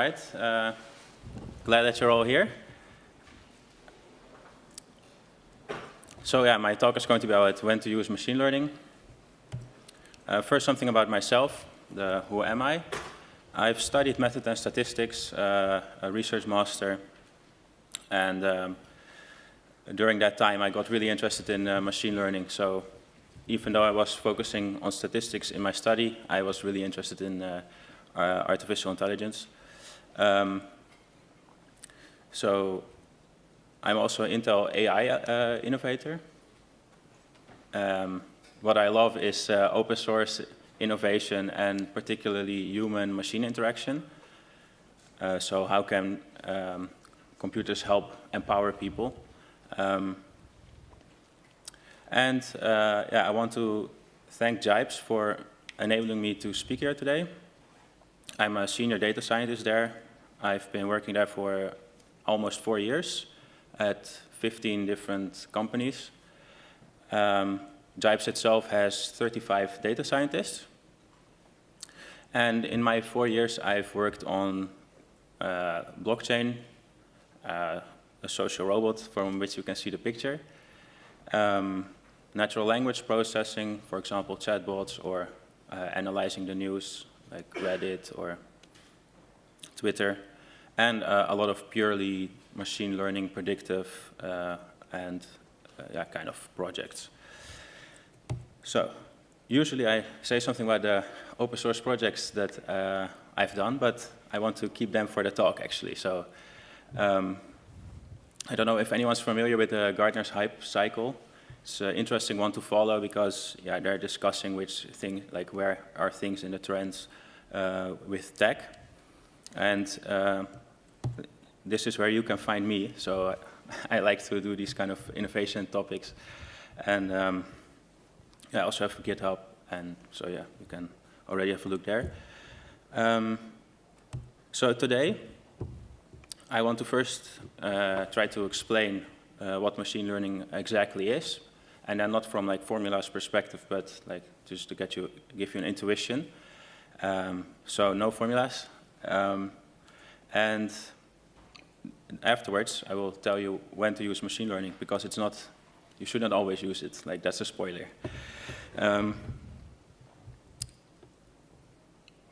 right. Glad that you're all here. So yeah, my talk is going to be about when to use machine learning. First, something about myself. Who am I? I've studied method and statistics, a research master, and during that time I got really interested in machine learning. So even though I was focusing on statistics in my study, I was really interested in artificial intelligence. So I'm also an Intel AI innovator. What I love is open source innovation and particularly human-machine interaction. So how can computers help empower people? Yeah, I want to thank Jibes for enabling me to speak here today. I'm a senior data scientist there. I've been working there for almost 4 years at 15 different companies. Jibes itself has 35 data scientists. And in my 4 years, I've worked on blockchain, a social robot from which you can see the picture, natural language processing, for example, chatbots, or analyzing the news like Reddit or Twitter, and a lot of purely machine learning predictive yeah, kind of projects. So usually I say something about the open source projects that I've done, but I want to keep them for the talk actually. So I don't know if anyone's familiar with the Gartner's Hype Cycle. It's an interesting one to follow because yeah, they're discussing which thing, like where are things in the trends with tech. And this is where you can find me. So I like to do these kind of innovation topics. And yeah, I also have GitHub. And so yeah, you can already have a look there. So today, I want to first try to explain what machine learning exactly is. And then not from like formulas perspective, but like just to give you an intuition. So no formulas. And afterwards, I will tell you when to use machine learning because it's not, you should not always use it. Like that's a spoiler.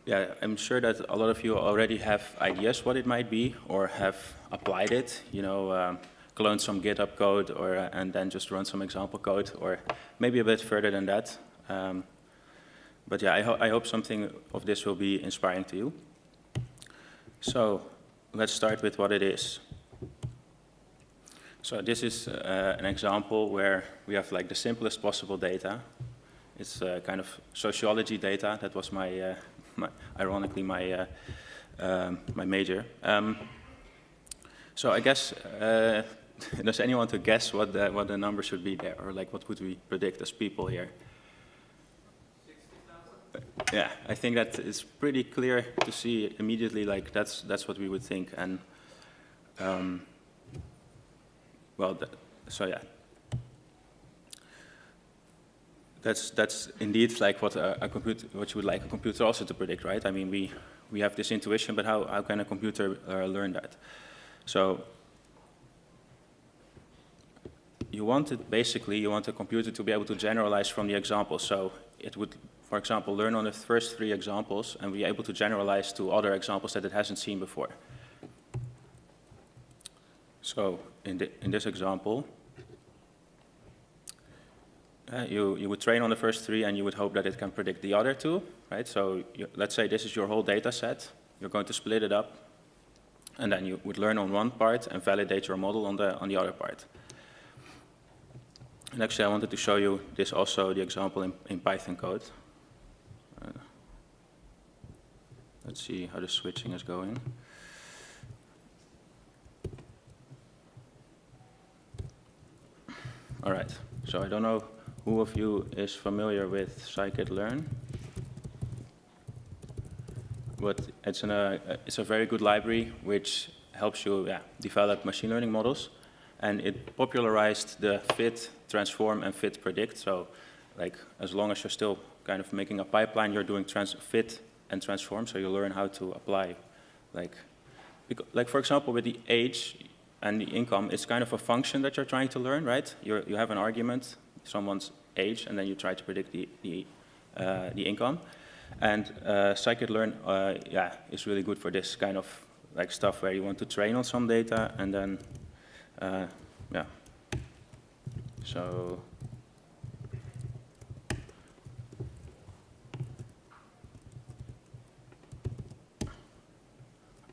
Yeah, I'm sure that a lot of you already have ideas what it might be or have applied it. You know, clone some GitHub code or and then just run some example code, or maybe a bit further than that. But yeah, I hope something of this will be inspiring to you. So let's start with what it is. So this is an example where we have like the simplest possible data. It's kind of sociology data. That was ironically my major. So I guess, does anyone want to guess what the number should be there, or like what would we predict as people here? 60,000? Yeah, I think that it's pretty clear to see immediately. Like that's what we would think, and well, so yeah. That's indeed like what what you would like a computer also to predict, right? I mean, we have this intuition, but how can a computer learn that? So you want a computer to be able to generalize from the examples. So it would, for example, learn on the first 3 examples and be able to generalize to other examples that it hasn't seen before. So in this example, you would train on the first 3 and you would hope that it can predict the other 2, right? So let's say this is your whole data set. You're going to split it up, and then you would learn on one part and validate your model on the other part. And actually, I wanted to show you this also, the example in Python code. Let's see how the switching is going. All right, so I don't know who of you is familiar with scikit-learn, but it's a very good library which helps you develop machine learning models, and it popularized the fit, transform, and fit predict. So, like, as long as you're still kind of making a pipeline, you're doing fit and transform, so you learn how to apply, like, like for example, with the age and the income, it's kind of a function that you're trying to learn, right? You have an argument, someone's age, and then you try to predict the income. And scikit-learn, yeah, is really good for this kind of like stuff where you want to train on some data, and then, yeah. So.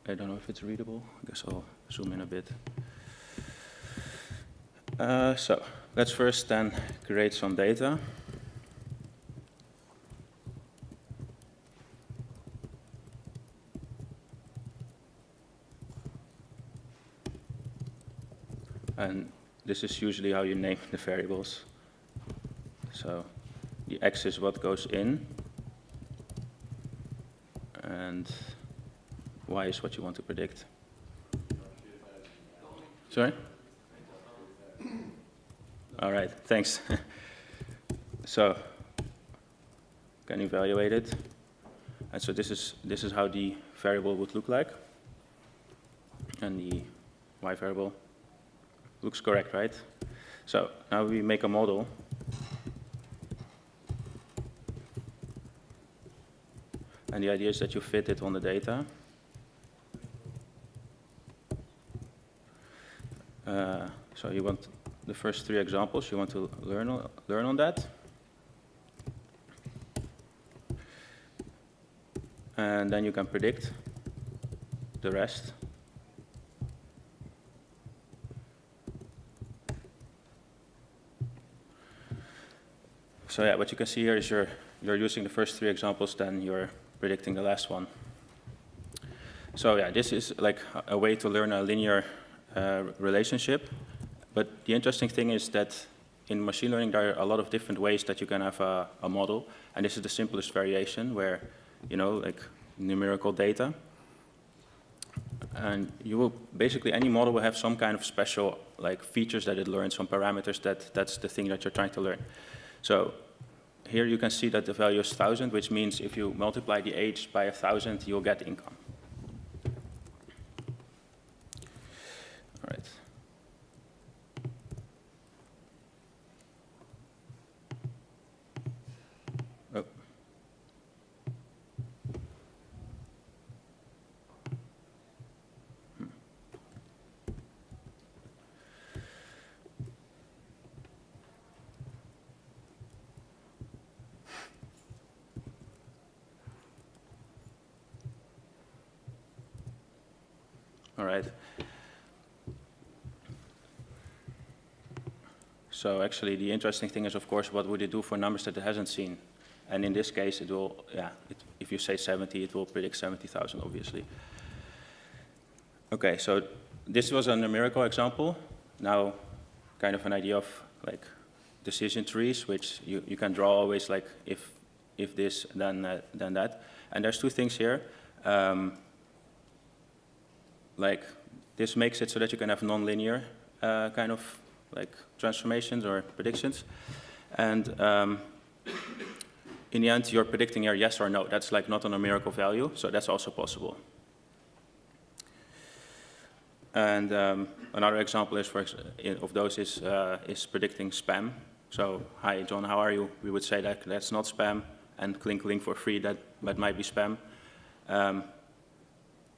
I don't know if it's readable. I guess I'll zoom in a bit. So let's first then create some data. And this is usually how you name the variables. So the x is what goes in, and y is what you want to predict. Sorry? All right, thanks. So, can evaluate it. And so this is how the variable would look like. And the y variable looks correct, right? So now we make a model. And the idea is that you fit it on the data. So you want the first 3 examples, you want to learn on that. And then you can predict the rest. So yeah, what you can see here is you're using the first 3 examples, then you're predicting the last one. So yeah, this is like a way to learn a linear relationship. But the interesting thing is that in machine learning, there are a lot of different ways that you can have a model. And this is the simplest variation where, you know, like numerical data. And you will, basically any model will have some kind of special like features that it learns, some parameters that's the thing that you're trying to learn. So here you can see that the value is 1,000, which means if you multiply the age by 1,000, you'll get income. All right. Oh. All right. So actually, the interesting thing is, of course, what would it do for numbers that it hasn't seen? And in this case, it will, yeah, if you say 70, it will predict 70,000, obviously. Okay, so this was a numerical example. Now, kind of an idea of like decision trees, which you can draw always like if this, then that. And there's 2 things here. Like this makes it so that you can have nonlinear kind of like transformations or predictions. And in the end, you're predicting your yes or no. That's like not a numerical value, so that's also possible. And another example is of those is predicting spam. So, hi John, how are you? We would say that that's not spam, and link for free, that might be spam.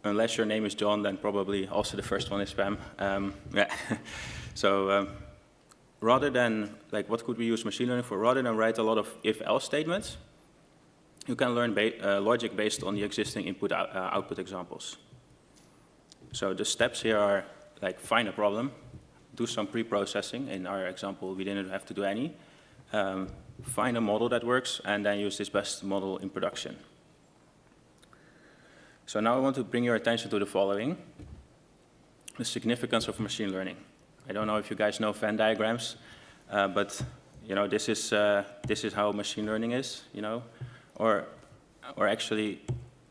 Unless your name is John, then probably also the first one is spam. Yeah. So rather than, like, what could we use machine learning for? Rather than write a lot of if-else statements, you can learn logic based on the existing input-output examples. So the steps here are, like, find a problem, do some pre-processing. In our example, we didn't have to do any. Find a model that works, and then use this best model in production. So now I want to bring your attention to the following: the significance of machine learning. I don't know if you guys know Venn diagrams, but you know this is how machine learning is, you know, or actually,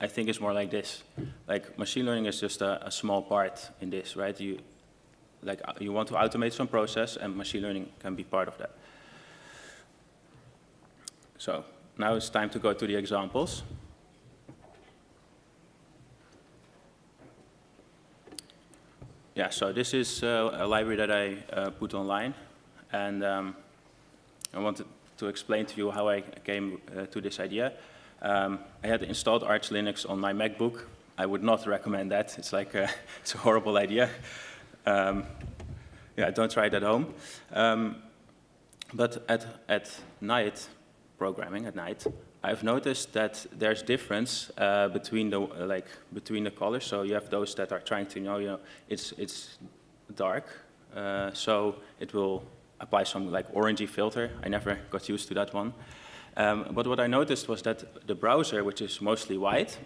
I think it's more like this. Like machine learning is just a small part in this, right? You want to automate some process, and machine learning can be part of that. So now it's time to go to the examples. yeah, so this is a library that I put online, and I wanted to explain to you how I came to this idea. I had installed Arch Linux on my MacBook. I would not recommend that. It's like it's a horrible idea. Yeah, don't try it at home. But at night, programming at night, I've noticed that there's difference between the colors. So you have those that are trying to know, it's dark, so it will apply some like orangey filter. I never got used to that one. But what I noticed was that the browser, which is mostly white,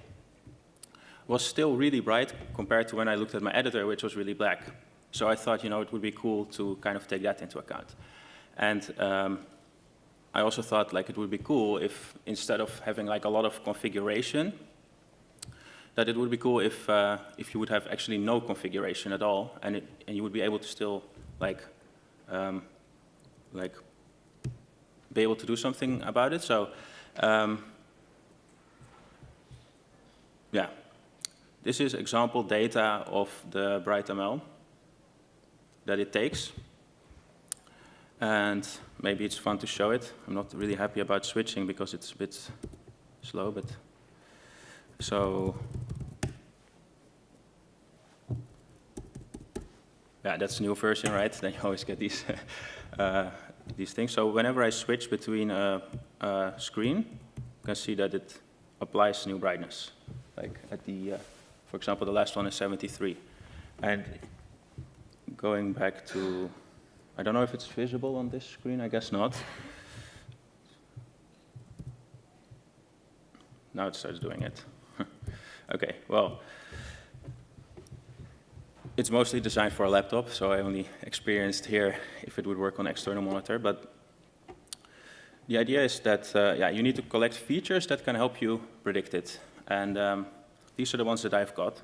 was still really bright compared to when I looked at my editor, which was really black. So I thought, it would be cool to kind of take that into account. And I also thought like it would be cool if instead of having like a lot of configuration, that it would be cool if you would have actually no configuration at all, and you would be able to still like be able to do something about it. So yeah, this is example data of the BrightML that it takes. And maybe it's fun to show it. I'm not really happy about switching because it's a bit slow, but so yeah, that's the new version, right? Then you always get these things. So whenever I switch between a screen, you can see that it applies new brightness. Like at the, for example, the last one is 73. And going back to, I don't know if it's visible on this screen, I guess not. Now it starts doing it. Okay, well, it's mostly designed for a laptop, so I only experienced here if it would work on external monitor. But the idea is that yeah, you need to collect features that can help you predict it. And these are the ones that I've got.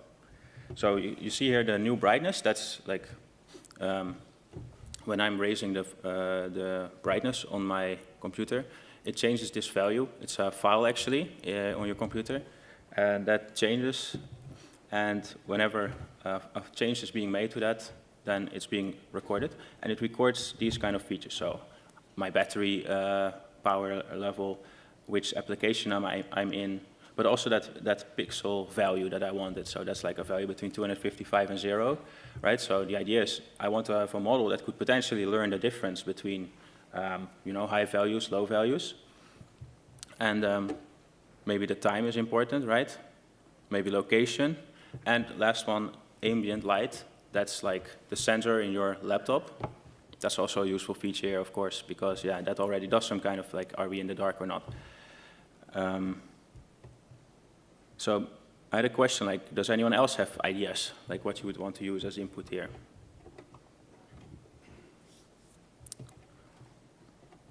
So you see here the new brightness. That's like when I'm raising the brightness on my computer, it changes this value. It's a file actually on your computer, and that changes. And whenever a change is being made to that, then it's being recorded, and it records these kind of features. So my battery power level, which application I'm in, but also that pixel value that I wanted. So that's like a value between 255 and 0, right? So the idea is I want to have a model that could potentially learn the difference between high values, low values. And maybe the time is important, right? Maybe location. And last one, ambient light. That's like the sensor in your laptop. That's also a useful feature here, of course, because yeah, that already does some kind of like, are we in the dark or not? So I had a question, like, does anyone else have ideas, like what you would want to use as input here?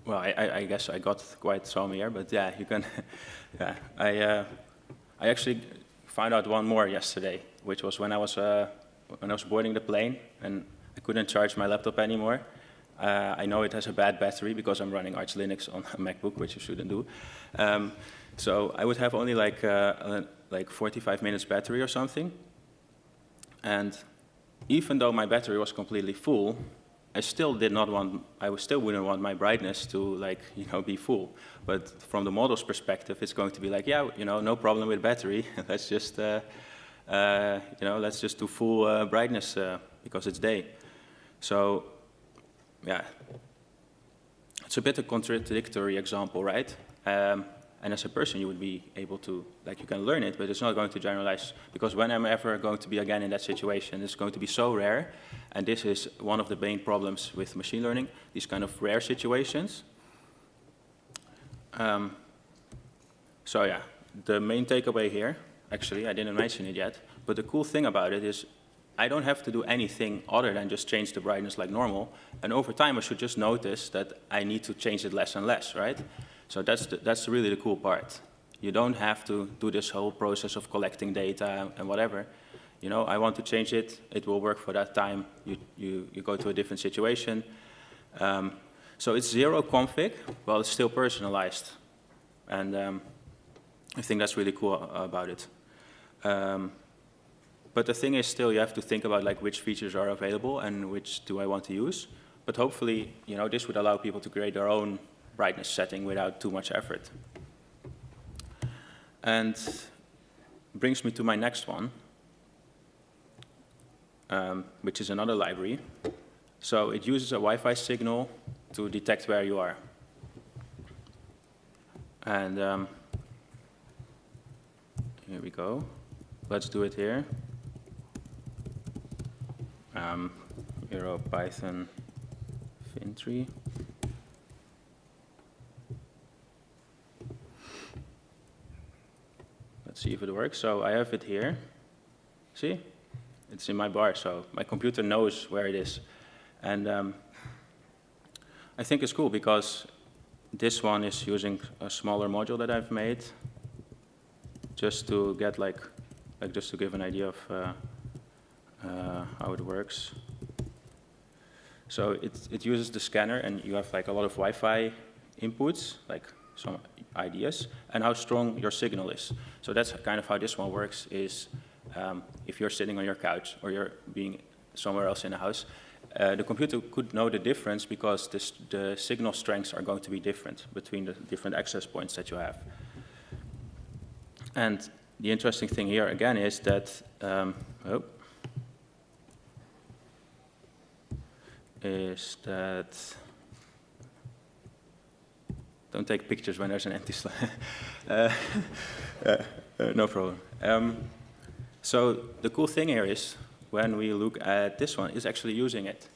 Well, I guess I got quite some here, but yeah, you can. Yeah, I actually found out one more yesterday, which was when I was boarding the plane and I couldn't charge my laptop anymore. I know it has a bad battery because I'm running Arch Linux on a MacBook, which you shouldn't do. So I would have only like 45 minutes battery or something. And even though my battery was completely full, I still wouldn't want my brightness to be full. But from the model's perspective, it's going to be like, yeah, no problem with battery. Let's just, let's just do full brightness because it's day. So, yeah, it's a bit a contradictory example, right? And as a person, you would be able to, you can learn it, but it's not going to generalize. Because when I'm ever going to be again in that situation, it's going to be so rare. And this is one of the main problems with machine learning, these kind of rare situations. So yeah, the main takeaway here, actually, I didn't mention it yet, but the cool thing about it is I don't have to do anything other than just change the brightness like normal. And over time, I should just notice that I need to change it less and less, right? So that's really the cool part. You don't have to do this whole process of collecting data and whatever. I want to change it. It will work for that time. You go to a different situation. So it's zero config, well, it's still personalized. And I think that's really cool about it. But the thing is still you have to think about like which features are available and which do I want to use. But hopefully, this would allow people to create their own brightness setting without too much effort. And brings me to my next one, which is another library. So it uses a Wi-Fi signal to detect where you are. And here we go. Let's do it here. EuroPython FIN3. Let's see if it works. So I have it here. See? It's in my bar, so my computer knows where it is. And I think it's cool because this one is using a smaller module that I've made just to get just to give an idea of how it works. So it uses the scanner, and you have like a lot of Wi-Fi inputs, like some ideas, and how strong your signal is. So that's kind of how this one works, is if you're sitting on your couch or you're being somewhere else in the house, the computer could know the difference because the signal strengths are going to be different between the different access points that you have. And the interesting thing here again is that, don't take pictures when there's an empty slide. No problem. So the cool thing here is, when we look at this one, is actually using it.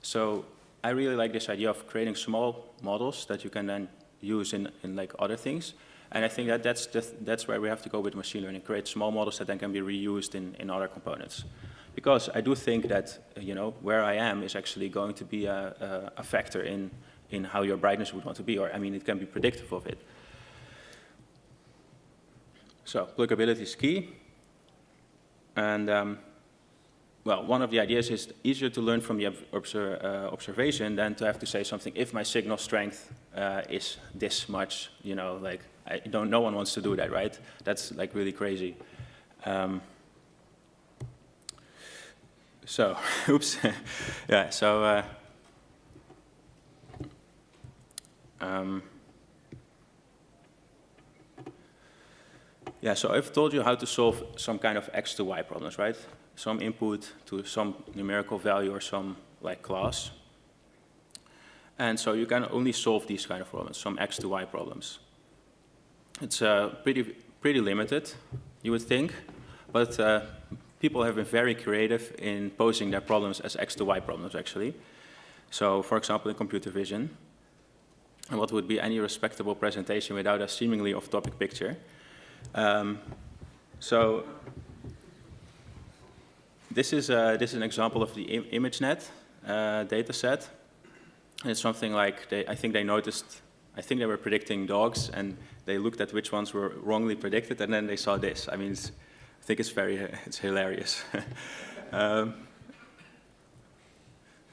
So I really like this idea of creating small models that you can then use in like other things. And I think that that's where we have to go with machine learning, create small models that then can be reused in other components. Because I do think that where I am is actually going to be a factor in how your brightness would want to be, or I mean, it can be predictive of it. So pluggability is key. And well, one of the ideas is easier to learn from the observation than to have to say something, if my signal strength is this much, like no one wants to do that, right? That's like really crazy. So, oops, yeah, so yeah, so I've told you how to solve some kind of X to Y problems, right? Some input to some numerical value or some like class. And so you can only solve these kind of problems, some X to Y problems. It's pretty limited, you would think, but people have been very creative in posing their problems as X to Y problems, actually. So, for example, in computer vision, and what would be any respectable presentation without a seemingly off-topic picture? So this is an example of the ImageNet data set. And it's something like, I think they were predicting dogs, and they looked at which ones were wrongly predicted, and then they saw this. I mean, I think it's hilarious.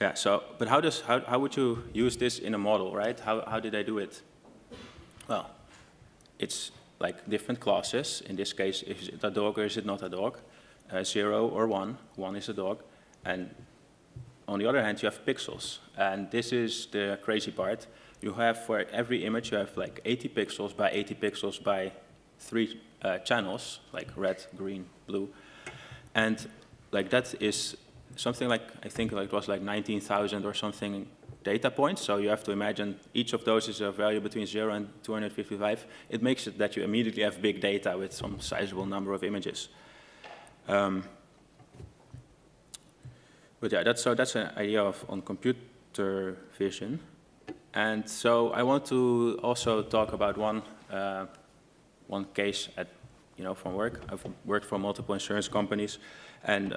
Yeah, so, but how would you use this in a model, right? How did I do it? Well, it's like different classes. In this case, is it a dog or is it not a dog? 0 or 1. 1 is a dog. And on the other hand, you have pixels. And this is the crazy part. You have, for every image, you have like 80 pixels by 80 pixels by 3 channels, like red, green, blue. And like that is something like, I think like it was like 19,000 or something data points. So you have to imagine each of those is a value between 0 and 255. It makes it that you immediately have big data with some sizable number of images. But yeah, that's an idea on computer vision. And so I want to also talk about one case from work. I've worked for multiple insurance companies, and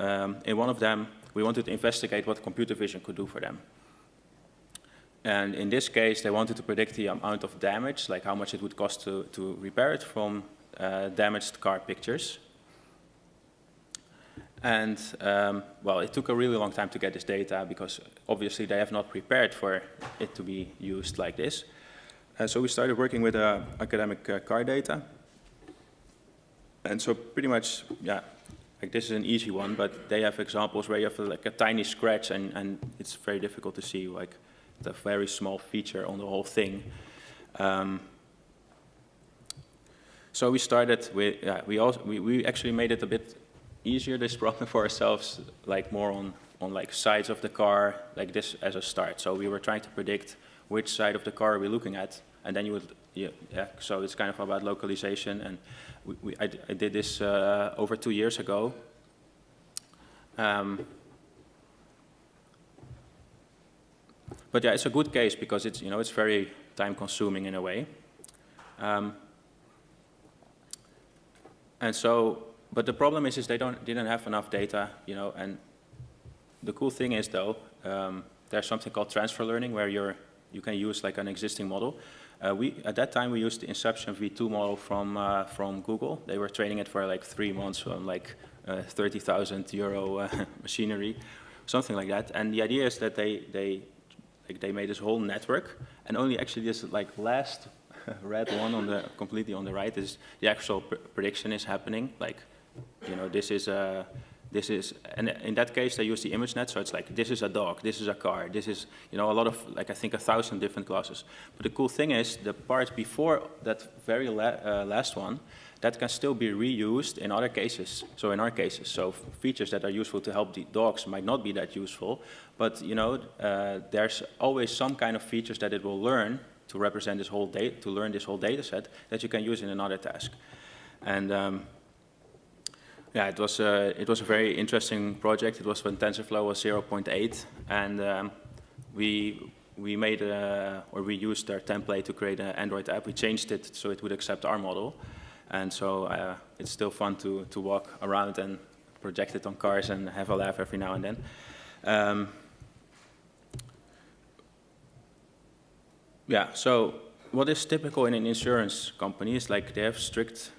in one of them, we wanted to investigate what computer vision could do for them. And in this case, they wanted to predict the amount of damage, like how much it would cost to repair it from damaged car pictures. And well, it took a really long time to get this data because obviously they have not prepared for it to be used like this. So we started working with academic car data. And so pretty much, yeah, like this is an easy one, but they have examples where you have like a tiny scratch and it's very difficult to see like the very small feature on the whole thing. So we started with, we actually made it a bit easier, this problem for ourselves, like more on like sides of the car, like this as a start. So we were trying to predict which side of the car we're looking at, and then you would, so it's kind of about localization, and I did this over 2 years ago. But yeah, it's a good case because it's, it's very time consuming in a way. And so, but the problem is they didn't have enough data, and the cool thing is though, there's something called transfer learning where you can use like an existing model. At that time we used the Inception V2 model from Google. They were training it for like 3 months on like 30,000 euro machinery, something like that. And the idea is that they made this whole network, and only actually this like last red one completely on the right is the actual prediction is happening. Like, this is, and in that case they use the ImageNet, so it's like this is a dog, this is a car, this is, a lot of, like I think 1,000 different classes. But the cool thing is the part before that very last one, that can still be reused in other cases. So in our cases, so features that are useful to help the dogs might not be that useful, but there's always some kind of features that it will learn to represent this whole data, to learn this whole data set that you can use in another task. And yeah, it was a very interesting project. It was when TensorFlow was 0.8, and we made or we used our template to create an Android app. We changed it so it would accept our model, and so it's still fun to walk around and project it on cars and have a laugh every now and then. Yeah, so what is typical in an insurance company is like they have strict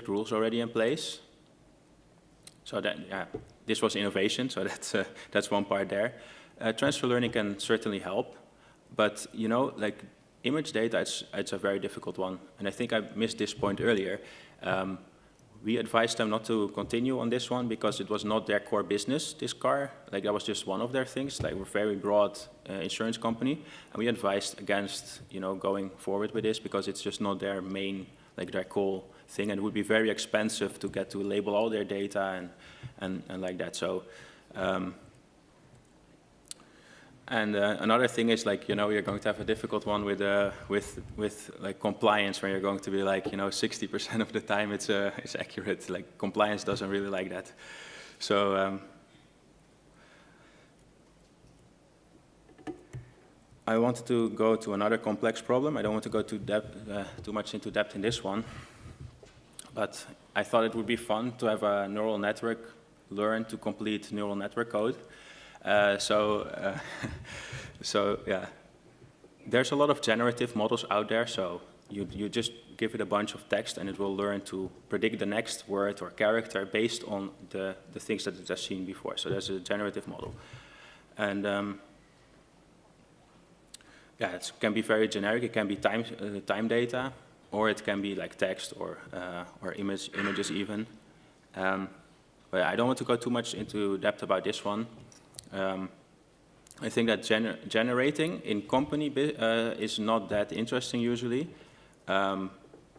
rules already in place. So that, yeah, this was innovation, so that's one part there. Transfer learning can certainly help, but like image data, it's a very difficult one. And I think I missed this point earlier. We advised them not to continue on this one because it was not their core business, this car. Like that was just one of their things. Like we're a very broad insurance company, and we advised against going forward with this because it's just not their main, like their core thing, and it would be very expensive to get to label all their data and like that. So another thing is like you're going to have a difficult one with like compliance, where you're going to be like 60% of the time it's accurate. Like compliance doesn't really like that. So I wanted to go to another complex problem. I don't want to go too much into depth in this one, but I thought it would be fun to have a neural network learn to complete neural network code. So yeah, there's a lot of generative models out there. So you just give it a bunch of text and it will learn to predict the next word or character based on the things that it has seen before. So there's a generative model, and yeah, it can be very generic. It can be time data, or it can be like text or images even. But I don't want to go too much into depth about this one. I think that generating in company is not that interesting usually,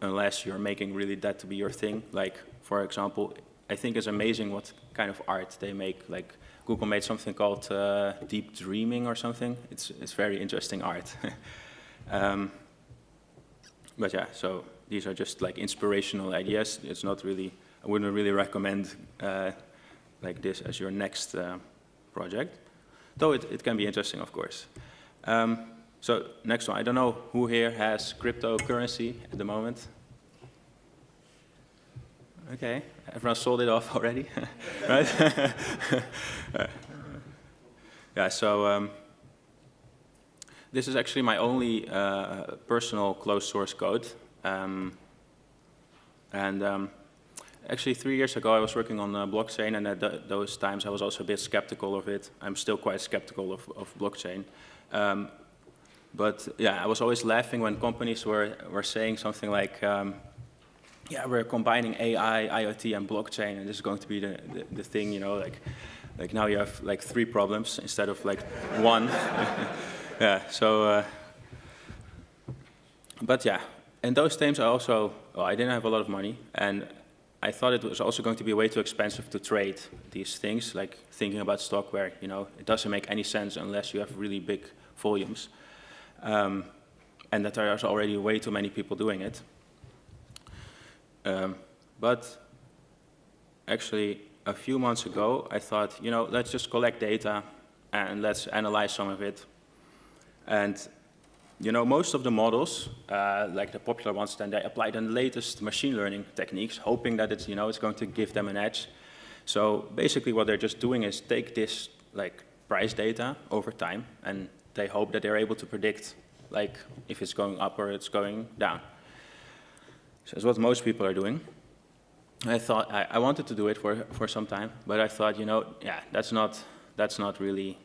unless you're making really that to be your thing. Like, for example, I think it's amazing what kind of art they make. Like, Google made something called deep dreaming or something. It's very interesting art. But yeah, so these are just like inspirational ideas. It's not really, I wouldn't really recommend like this as your next project, though it can be interesting, of course. So next one, I don't know who here has cryptocurrency at the moment. Okay, everyone sold it off already, right? Yeah, so this is actually my only personal closed source code. Actually 3 years ago I was working on blockchain, and at those times I was also a bit skeptical of it. I'm still quite skeptical of blockchain. But yeah, I was always laughing when companies were saying something like, yeah, we're combining AI, IoT, and blockchain, and this is going to be the thing, you know, like now you have like 3 problems instead of like 1. Yeah, so, but yeah, in those times I also, well, I didn't have a lot of money, and I thought it was also going to be way too expensive to trade these things, like thinking about stock where, you know, it doesn't make any sense unless you have really big volumes. And that there are already way too many people doing it. But actually, a few months ago, I thought, you know, let's just collect data and let's analyze some of it. And, you know, most of the models, like the popular ones, then they apply the latest machine learning techniques, hoping that it's, you know, it's going to give them an edge. So basically what they're just doing is take this, like, price data over time, and they hope that they're able to predict, like, if it's going up or it's going down. So that's what most people are doing. I thought, I wanted to do it for some time, but I thought, you know, yeah, that's not really,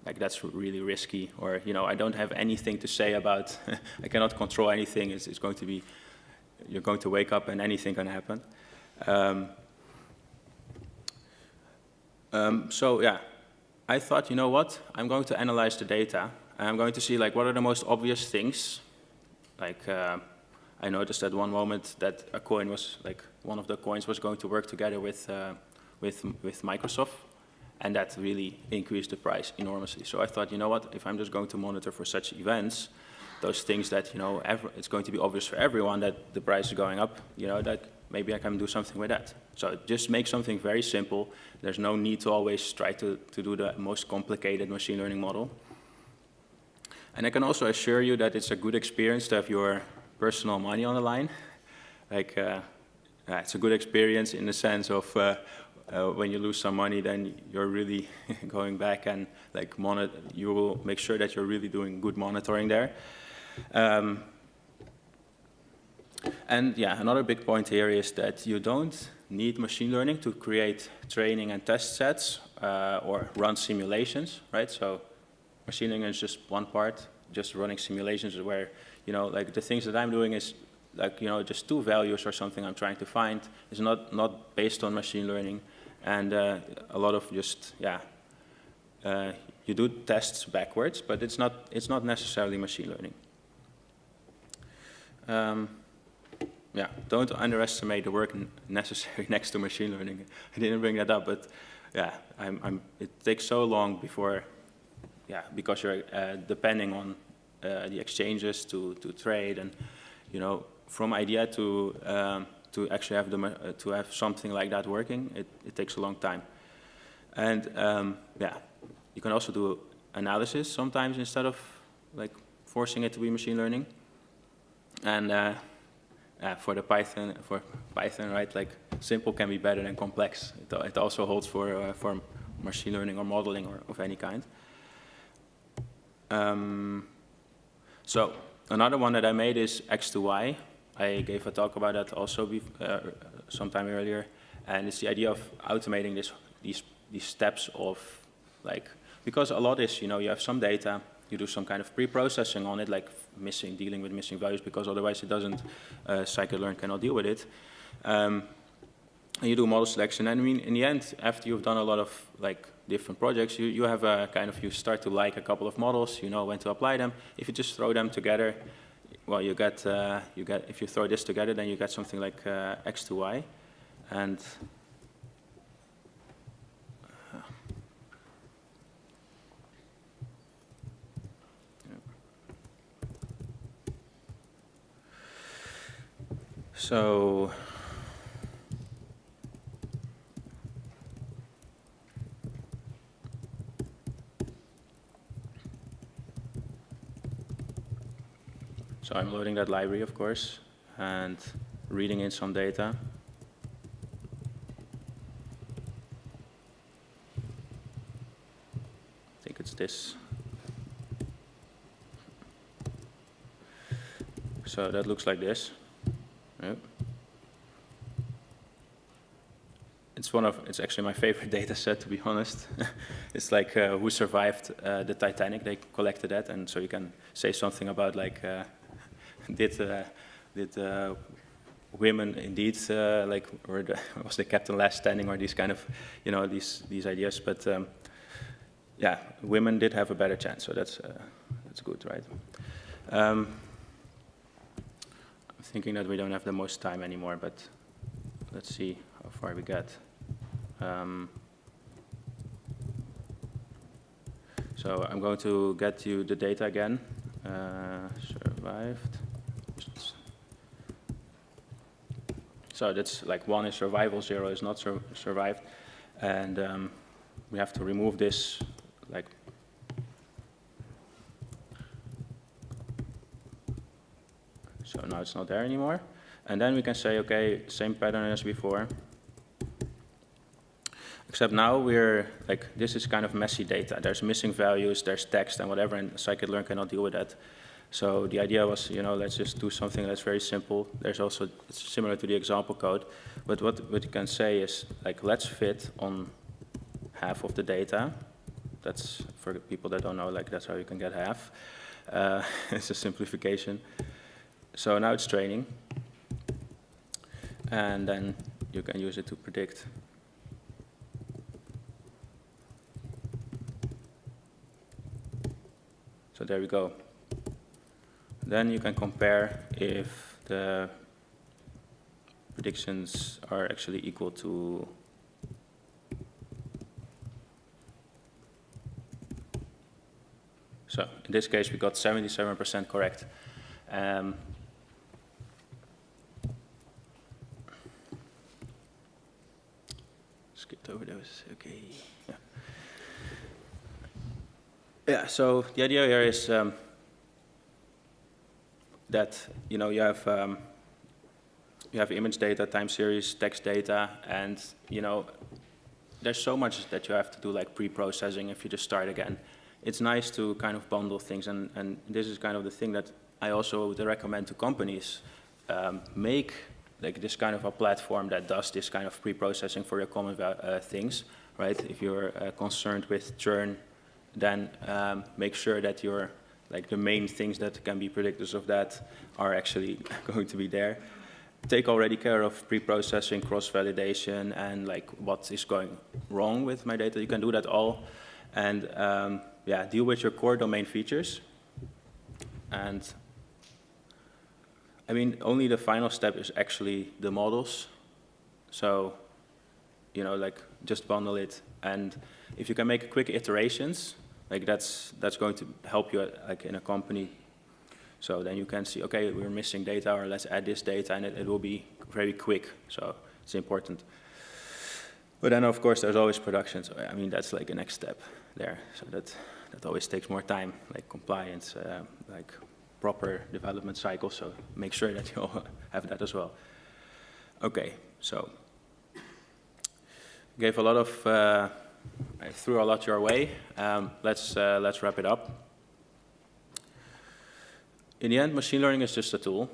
like, that's really risky, or, you know, I don't have anything to say about, I cannot control anything, it's going to be, you're going to wake up and anything can happen. So yeah, I thought, you know what, I'm going to analyze the data, and I'm going to see, like, what are the most obvious things, like, I noticed at one moment that a coin was, like, one of the coins was going to work together with Microsoft, and that really increased the price enormously. So I thought, you know what, if I'm just going to monitor for such events, those things that, you know, it's going to be obvious for everyone that the price is going up, you know, that maybe I can do something with that. So just make something very simple. There's no need to always try to do the most complicated machine learning model. And I can also assure you that it's a good experience to have your personal money on the line. Like, it's a good experience in the sense of when you lose some money, then you're really going back and, like, you will make sure that you're really doing good monitoring there. And yeah, another big point here is that you don't need machine learning to create training and test sets or run simulations, right? So machine learning is just one part, just running simulations where, you know, like the things that I'm doing is, like, you know, just 2 values or something I'm trying to find. It's not based on machine learning. And a lot of just, yeah, you do tests backwards, but it's not necessarily machine learning. Yeah, don't underestimate the work necessary next to machine learning. I didn't bring that up, but yeah, it takes so long before, yeah, because you're depending on the exchanges to trade, and, you know, from idea to actually have to have something like that working, it takes a long time. And yeah, you can also do analysis sometimes instead of, like, forcing it to be machine learning. And for Python, right, like, simple can be better than complex. It also holds for machine learning or modeling or of any kind. So another one that I made is X2Y. I gave a talk about that also sometime earlier, and it's the idea of automating these steps of, like, because a lot is, you know, you have some data, you do some kind of pre-processing on it, like dealing with missing values, because otherwise it doesn't, scikit-learn cannot deal with it. And you do model selection, and I mean, in the end, after you've done a lot of, like, different projects, you have a kind of, you start to like a couple of models, you know when to apply them. If you just throw them together, well, you get, if you throw this together, then you get something like X2Y, and so I'm loading that library, of course, and reading in some data. I think it's this. So that looks like this. Yep. It's actually my favorite data set, to be honest. It's like who survived the Titanic. They collected that, and so you can say something about, like, women indeed like was the captain last standing, or these kind of, you know, these ideas. But yeah, women did have a better chance, so that's good, right? I'm thinking that we don't have the most time anymore, but let's see how far we get. So I'm going to get you the data again. Survived. So that's like 1 is survival, 0 is not survived. And we have to remove this, like, so now it's not there anymore. And then we can say, okay, same pattern as before. Except now we're, like, this is kind of messy data. There's missing values, there's text and whatever, and scikit-learn cannot deal with that. So the idea was, you know, let's just do something that's very simple. There's also, it's similar to the example code, but what you can say is, like, let's fit on half of the data. That's, for people that don't know, like, that's how you can get half. It's a simplification. So now it's training. And then you can use it to predict. So there we go. Then you can compare if the predictions are actually equal to so in this case we got 77% correct. Skipped over those, okay. Yeah, so the idea here is that, you know, you have image data, time series, text data, and, you know, there's so much that you have to do, like pre-processing if you just start again. It's nice to kind of bundle things, and this is kind of the thing that I also would recommend to companies. Make like this kind of a platform that does this kind of pre-processing for your common things, right? If you're concerned with churn, then make sure that your, like, the main things that can be predictors of that are actually going to be there. Take already care of pre-processing, cross-validation, and like what is going wrong with my data. You can do that all, and yeah, deal with your core domain features. And I mean, only the final step is actually the models. So, you know, like, just bundle it, and if you can make quick iterations, like that's going to help you, like, in a company. So then you can see, okay, we're missing data, or let's add this data, and it will be very quick. So it's important. But then, of course, there's always production. So I mean, that's like a next step there. So that always takes more time, like compliance, like proper development cycle. So make sure that you all have that as well. Okay, so gave a lot of. I threw a lot your way. Let's wrap it up. In the end, machine learning is just a tool,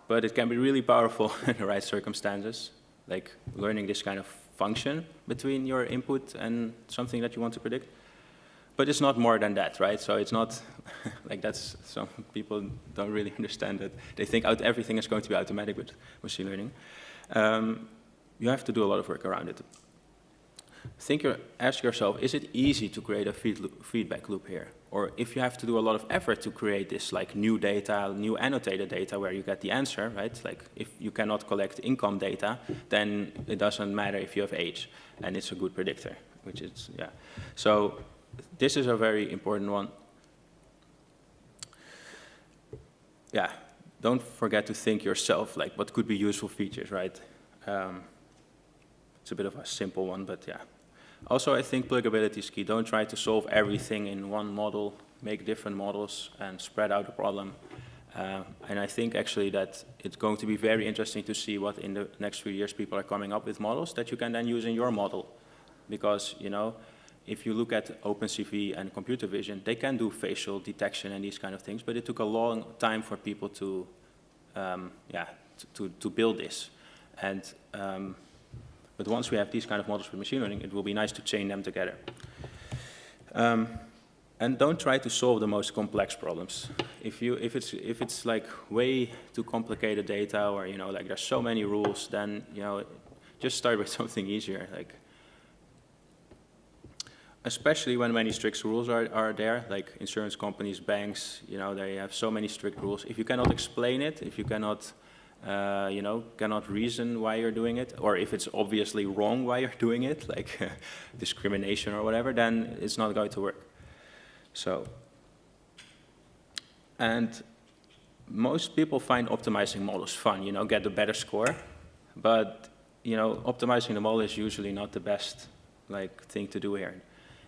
but it can be really powerful in the right circumstances, like learning this kind of function between your input and something that you want to predict. But it's not more than that, right? So it's not like that's, some people don't really understand that. They think everything is going to be automatic with machine learning. You have to do a lot of work around it. Ask yourself, is it easy to create a feedback loop here? Or if you have to do a lot of effort to create this, like, new data, new annotated data where you get the answer, right? Like, if you cannot collect income data, then it doesn't matter if you have age, and it's a good predictor, which is, yeah. So this is a very important one. Yeah, don't forget to think yourself, like, what could be useful features, right? It's a bit of a simple one, but yeah. Also, I think pluggability is key. Don't try to solve everything in one model. Make different models and spread out the problem. And I think actually that it's going to be very interesting to see what in the next few years people are coming up with models that you can then use in your model. Because, you know, if you look at OpenCV and computer vision, they can do facial detection and these kind of things, but it took a long time for people to, to build this. And but once we have these kind of models for machine learning, it will be nice to chain them together. And don't try to solve the most complex problems. If it's like way too complicated data, or like there's so many rules, then just start with something easier. Like, especially when many strict rules are there, like insurance companies, banks, they have so many strict rules. If you cannot explain it, if you cannot cannot reason why you're doing it, or if it's obviously wrong why you're doing it, like discrimination or whatever, then it's not going to work. So, and most people find optimizing models fun, get a better score, but optimizing the model is usually not the best thing to do here.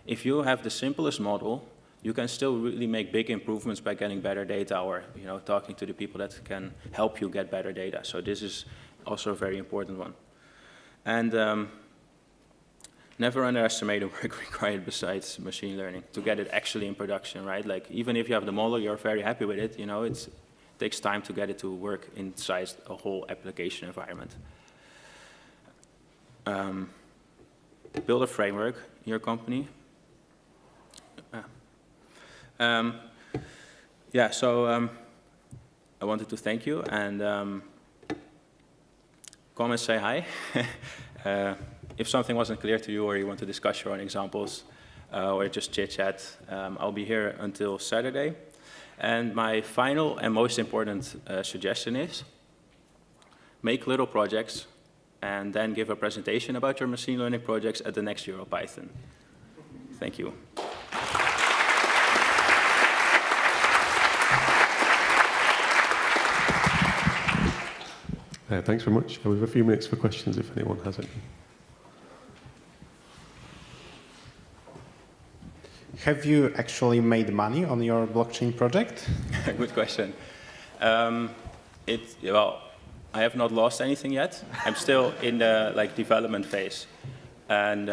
If you have the simplest model, you can still really make big improvements by getting better data, or talking to the people that can help you get better data. So this is also a very important one. And never underestimate the work required besides machine learning to get it actually in production, right? Like, even if you have the model, you're very happy with it, it takes time to get it to work inside a whole application environment. Build a framework in your company. I wanted to thank you, and come and say hi. If something wasn't clear to you, or you want to discuss your own examples, or just chit-chat, I'll be here until Saturday. And my final and most important suggestion is, make little projects, and then give a presentation about your machine learning projects at the next EuroPython. Thank you. Thanks very much. We have a few minutes for questions if anyone has any. Have you actually made money on your blockchain project? Good question. Well, I have not lost anything yet. I'm still in the development phase, and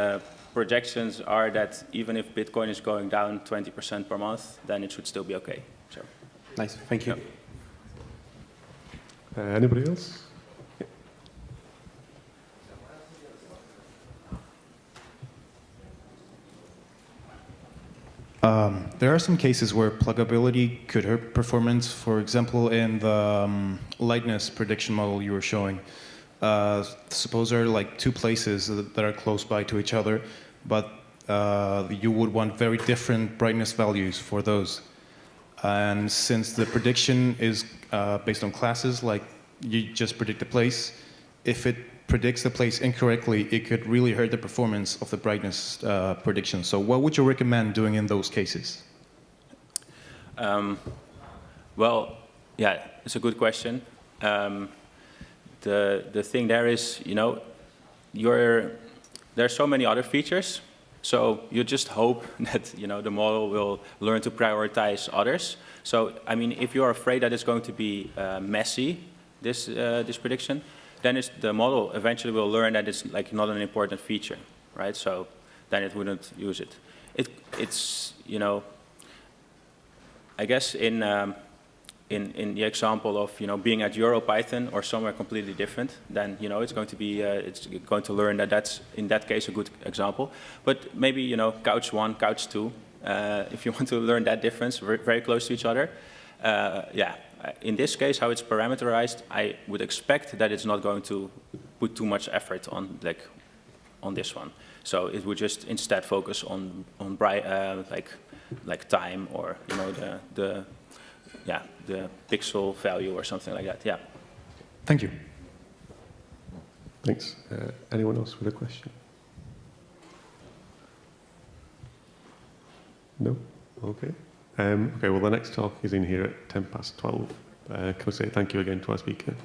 projections are that even if Bitcoin is going down 20% per month, then it should still be okay. So. Nice. Thank you. Yeah. Anybody else? There are some cases where pluggability could hurt performance. For example, in the lightness prediction model you were showing, suppose there are two places that are close by to each other, but you would want very different brightness values for those. And since the prediction is based on classes, like you just predict the place, if it predicts the place incorrectly, it could really hurt the performance of the brightness prediction. So what would you recommend doing in those cases? Well, yeah, it's a good question. The thing there is, there are so many other features, so you just hope that the model will learn to prioritize others. So I mean, if you're afraid that it's going to be messy, this prediction, then the model eventually will learn that it's not an important feature, right? So then it wouldn't use it. It's I guess in the example of being at EuroPython or somewhere completely different, then it's going to learn that that's in that case a good example. But maybe couch 1, couch 2, if you want to learn that difference, very close to each other. Yeah, in this case, how it's parameterized, I would expect that it's not going to put too much effort on this one. So it would just instead focus on like time, or the pixel value or something like that. Yeah. Thank you. Thanks. Anyone else with a question? No? Okay. Okay, well, the next talk is in here at 12:10. Can I say thank you again to our speaker?